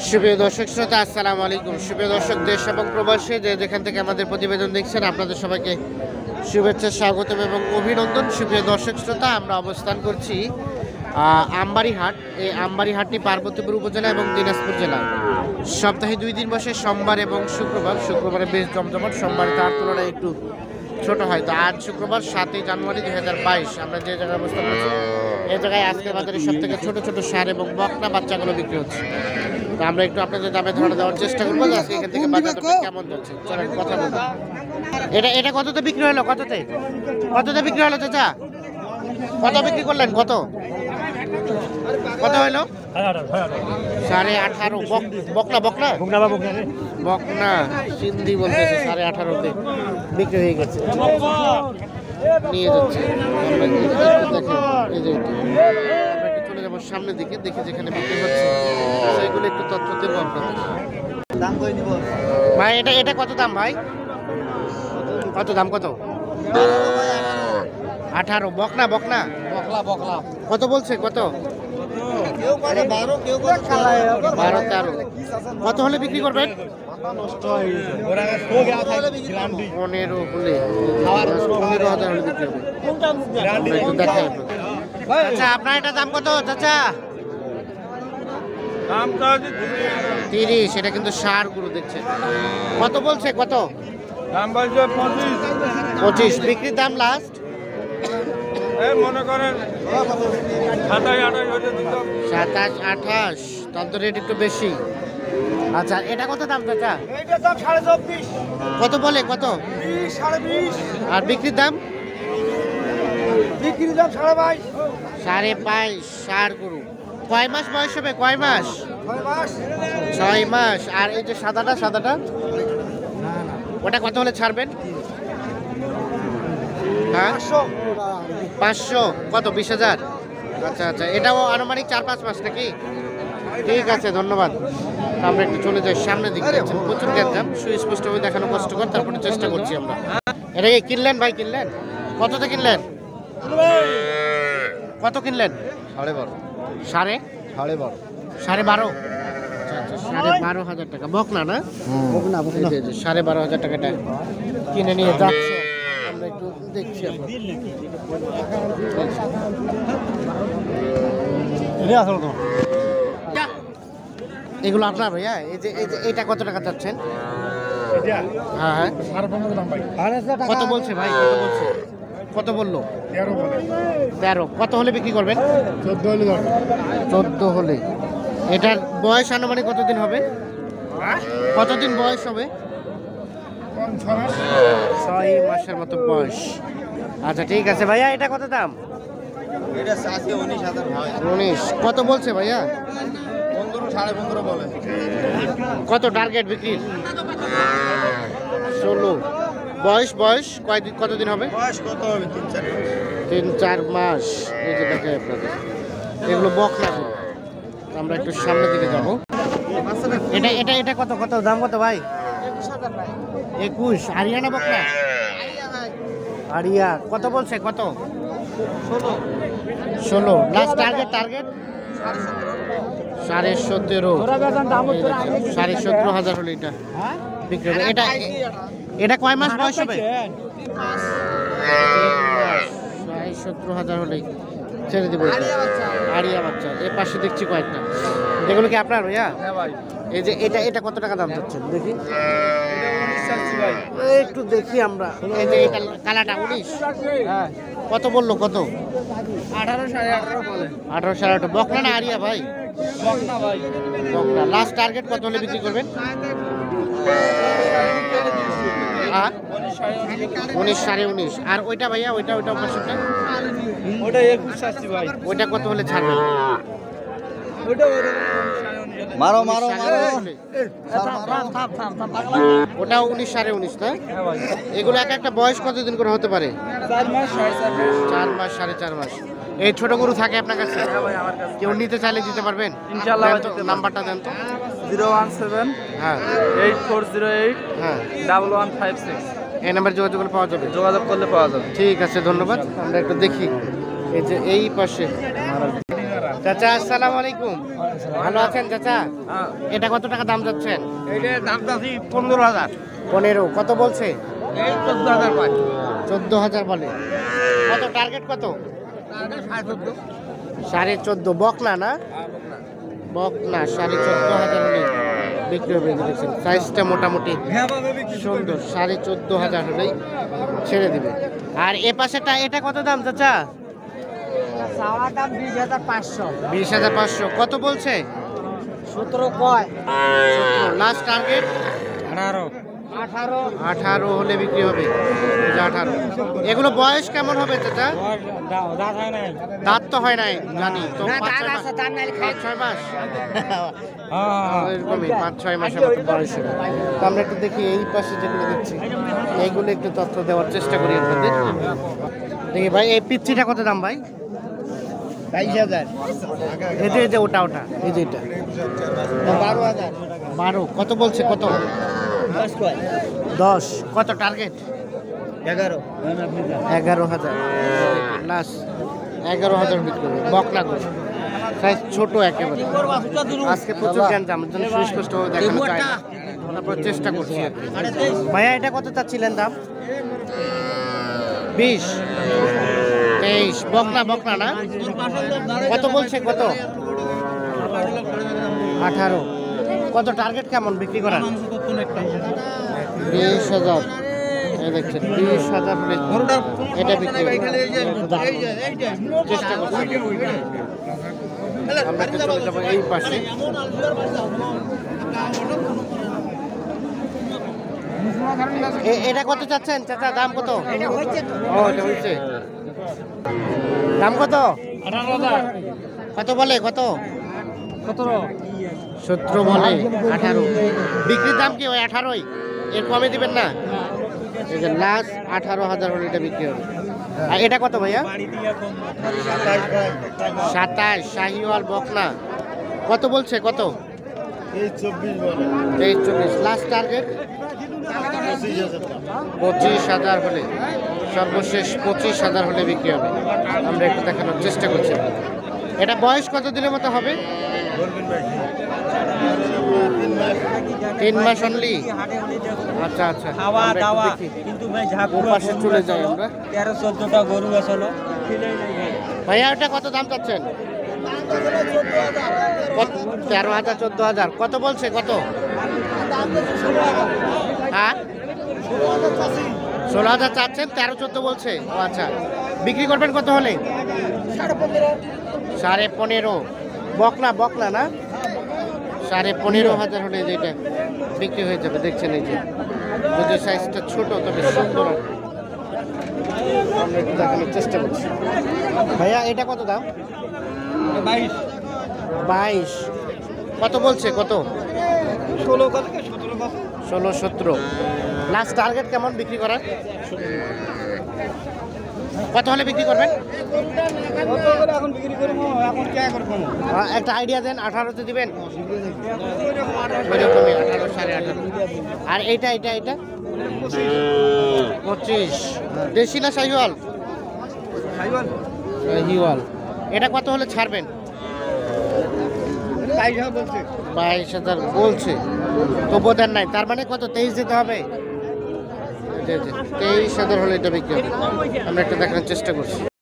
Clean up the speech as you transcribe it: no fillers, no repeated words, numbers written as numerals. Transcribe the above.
সুপ্রিয় দর্শক শ্রোতা, আসসালামু আলাইকুম। সুপ্রিয় দর্শক, দেশ এবং প্রবাসী যেখান থেকে আমাদের প্রতিবেদন দেখছেন, আপনাদের সবাইকে শুভেচ্ছা, স্বাগতম এবং অভিনন্দন। সুপ্রিয় দর্শক শ্রোতা, আমরা অবস্থান করছি আমবাড়ি হাট। এই আমবাড়ি হাটটি পার্বতীপুর উপজেলা এবং দিনাজপুর জেলা। সপ্তাহে 2 দিন বসে, সোমবার এবং শুক্রবার। শুক্রবারে বেশ জমজমাট, সোমবারে তার তুলনায় একটু ছোট হয়। তো আজ শুক্রবার 7 জানুয়ারি 2022 আমরা যে জায়গায় অবস্থান করছি, এই জায়গায় আজকের বাজারে সব থেকে ছোট ছোট ষাঁড় এবং বকনা বাচ্চাগুলো বিক্রি হচ্ছে। তো আমরা একটু আপনাদের দামে ধরে দেওয়ার চেষ্টা করবো আজকে এখান থেকে বাজারটা কেমন যাচ্ছে। চলেন কথা বলবো। এটা কততে বিক্রি হলো? কততে বিক্রি হলো চাচা? কত বিক্রি করলেন? কত হলো? 18.5। বকনা সিন্ধি বলতেছে 18.5-তে বিক্রি হয়ে গেছে, নিয়ে যাচ্ছে। আমরা একটু চলে যাবো সামনের দিকে, দেখি যেখানে বিক্রি হচ্ছে সেগুলো একটু তথ্য দেবো আপনাদের। ভাই এটা কত দাম ভাই? কত দাম? কত? 18। বকনা কত বলছে? কত? 12-13। কত হলে বিক্রি করবেন? 15 হলে 15,000 হলে বিক্রি হবে। একটু দেখাই আচ্ছা, আপনার এটা দাম কত চাচা? 30। এটা কিন্তু ষাঁড় গুলো দেখছেন। কত বলছে? কত? 25। বিক্রির দাম লাস্ট মনে করেন 27-28। তার তো রেট একটু বেশি। আচ্ছা, এটা কত দাম চাচা? এইটার দাম 24.5। কত বলে? কত? 20, 20.5। আর বিক্রির দাম? বিক্রির দাম 22.5। 25.5। ষাঁড় গরু কয় মাস বয়স হবে? কয় মাস? 6 মাস। 6 মাস। আর এই যে সাদাটা ওটা কত হলে ছাড়বেন? হ্যাঁ, 500। কত? 20,000। আচ্ছা, এটাও আনুমানিক 4-5 মাস নাকি? ঠিক আছে, ধন্যবাদ। আমরা একটু চলে যাই সামনের দিকে। প্রচুর গ্যাঞ্জাম, সুস্পষ্টভাবে দেখানো কষ্টকর, তারপরে চেষ্টা করছি আমরা। এটা কি কিনলেন ভাই? কিনলেন? কততে কিনলেন? কত কিনলেন? 12.5। 12.5। 12,500 টাকা। বকনা না? বকনা 12,500 টাকাটা কিনে নিয়ে যাচ্ছে। আমরা একটু দেখছি এগুলো আপনার ভাইয়া? এই যে এটা কত টাকা চাচ্ছেন? হ্যাঁ, কত বলছে ভাই? কত বললো? 13। কত হলে বিক্রি করবেন? 14 হলে। এটার বয়স আনুমানিক কতদিন হবে? কতদিন বয়স হবে? 6 মাসের মতো বয়স। আচ্ছা, ঠিক আছে ভাইয়া। এটা কত দাম? এটা 19,000 হয়। 19। কত বলছে ভাইয়া? 15, 15.5 বলে। কত টার্গেট বিক্রির? 16। বয়স কতদিন হবে? বয়স কত হবে? 3-4 মাস। এই যে দেখে আপনাদের এগুলো বকনা। আমরা একটু সামনের দিকে যাব। এটা কত দাম? কত ভাই? 21। আরিয়ানা বকনা? আরিয়া। কত বলছে? কত? 16। Last target 17.5। 17,500 হলে এটা বিক্রি হবে। এটা কয় মাস বয়স হবে? 17,000 হলে ছেড়ে দেবো। আরিয়া বাচ্চা। এর পাশে দেখছি কয়েকটা। এগুলো কি আপনার ভাইয়া? এই যে এটা কত টাকা দাম চাচ্ছেন দেখি? একটু দেখি আমরা। এই যে এটা কালাটা 19। হ্যাঁ, কত বললো? কত? 18, 18.5 বলে। 18, 18.5। বকনা না আরিয়া ভাই? বকনা ভাই। বকনা। লাস্ট টার্গেট কত হলে বিক্রি করবেন? 19, 19.5। আর ওইটা ভাইয়া? ওইটা পাঁচশোটা? ওটা 21 ভাই। ওইটা কত হলে ছাড়বেন? মারো। ওটাও 19, 19.5 না? এগুলো একটা বয়স কতদিন করে হতে পারে? 4 মাস, 4 মাস, 4.5 মাস। এই ছোট গরু থাকে আপনার কাছে? কেউ নিতে চাইলে দিতে পারবেন ইনশাআল্লাহ। নাম্বারটা দেন তো। 017 হ্যাঁ 8408 হ্যাঁ 1156। এই নাম্বার যোগাযোগ করলে পাওয়া যাবে। যোগাযোগ করলে পাওয়া যাবে। ঠিক আছে, ধন্যবাদ। আমরা একটু দেখি এই যে এই পাশে। চাচা আসসালামু আলাইকুম, ভালো আছেন চাচা? এটা কত টাকা দাম যাচ্ছেন? এইটার দাম চাচ্ছি 15,000। 15। কত বলছে? এই 14,000 পাই। 14,000 বলে। কত টার্গেট কত? 14.5। বকনা না? বকনা 14,500 হলে বিক্রি হবে। দেখছেন সাইজটা মোটামুটি সুন্দর। 14,500 হলেই ছেড়ে দিবে। আর এ পাশেটা এটা কত দাম চাচা? চাওয়ার দাম 20,500। 20,500। কত বলছে? 17 কয়। লাস্ট টার্গেট 18 হলে বিক্রি হবে। এই যে 18। এগুলো বয়স কেমন হবে চাচা? দাঁত তো হয় নাই জানি তো, 5-6 মাস। এরকমই 5-6 মাসের মতো বয়স হবে। তো আমরা একটু দেখি এই পাশে যেগুলো দেখছি এইগুলো একটু তথ্য দেওয়ার চেষ্টা করি আপনাদের। দেখি ভাই এই পিচ্ছিটা কত দাম ভাই? 22,000। এই যে ওটা এই যে এটা 12,000। 12। কত বলছে? কত? 10 কয়। 10। কত টার্গেট? 11,000। লাস্ট 11,000 বিক্রি করবে। বকনা করে সাইজ ছোট একেবারে। আজকে প্রচুর জ্ঞান আমার জন্য সুস্পষ্ট দেখানো যায় না, তারপর চেষ্টা করছি আর কি। ভাইয়া এটা কত চাচ্ছিলেন দাম? 20, 23। বকনা না? কত বলছে? কত? 18। কত টার্গেট কেমন বিক্রি করার? 20,000। এই দেখছেন 20,000 হলে এটা বিক্রি হবে। চেষ্টা করছি। আমরা একটু চলে যাবো এই পাশে। এটা কত চাচ্ছেন চাচা? দাম কত? এটা হয়েছে। দাম কত? 18,000। কত বলে? কত? 17 বলে। 18 বিক্রির দাম কি ওই 18ই? এর কমে দিবেন না? এই যে লাস্ট 18,000 হলে এটা বিক্রি হবে। আর এটা কত ভাইয়া? 27। শাহিওয়াল বকনা। কত বলছে? কত? 23-24। লাস্ট টার্গেট 25,000 হলে, সর্বশেষ 25,000 হলে বিক্রি হবে। আমরা একটু দেখানোর চেষ্টা করছি। এটা বয়স কত দিনের মতো হবে? 3 মাস অনলি। আচ্ছা। খাওয়া আমরা একটু দাওয়া দেখি। কিন্তু ভাই ও পাশে চলে যাই আমরা। 13-14টা গরু আসলো। ভাইয়া ওটা কত দাম চাচ্ছেন? 13,000 14,000। কত বলছে? কত? হ্যাঁ 16,000 চাচ্ছেন, 13-14 বলছে। ও আচ্ছা, বিক্রি করবেন কত হলে? 15.5। বকনা না? 15,500 হলে যেটা বিক্রি হয়ে যাবে। দেখছেন এই যে, যদি সাইজটা ছোট তবে সুন্দর। আমরা একটু দেখানোর চেষ্টা করছি। ভাইয়া এটা কত দাম? 22। কত বলছে? কত? 16-17। লাস্ট টার্গেট কেমন বিক্রি করার? কত হলে বিক্রি করবেন? এখন বিক্রি করবো, এখন কে করবো? একটা আইডিয়া দেন। 18তে দিবেন? ওইরকমই 18, 18.5। আর এটা 25। দেশি না শাহিওয়াল? শাহিওয়াল। এটা কত হলে ছাড়বেন? 22,000 বলছে, তবুও দেন নাই। তার মানে কত? 23 দিতে হবে। 23,000 হলে এটা বিক্রি হবে। আমরা একটা দেখানোর চেষ্টা করছি।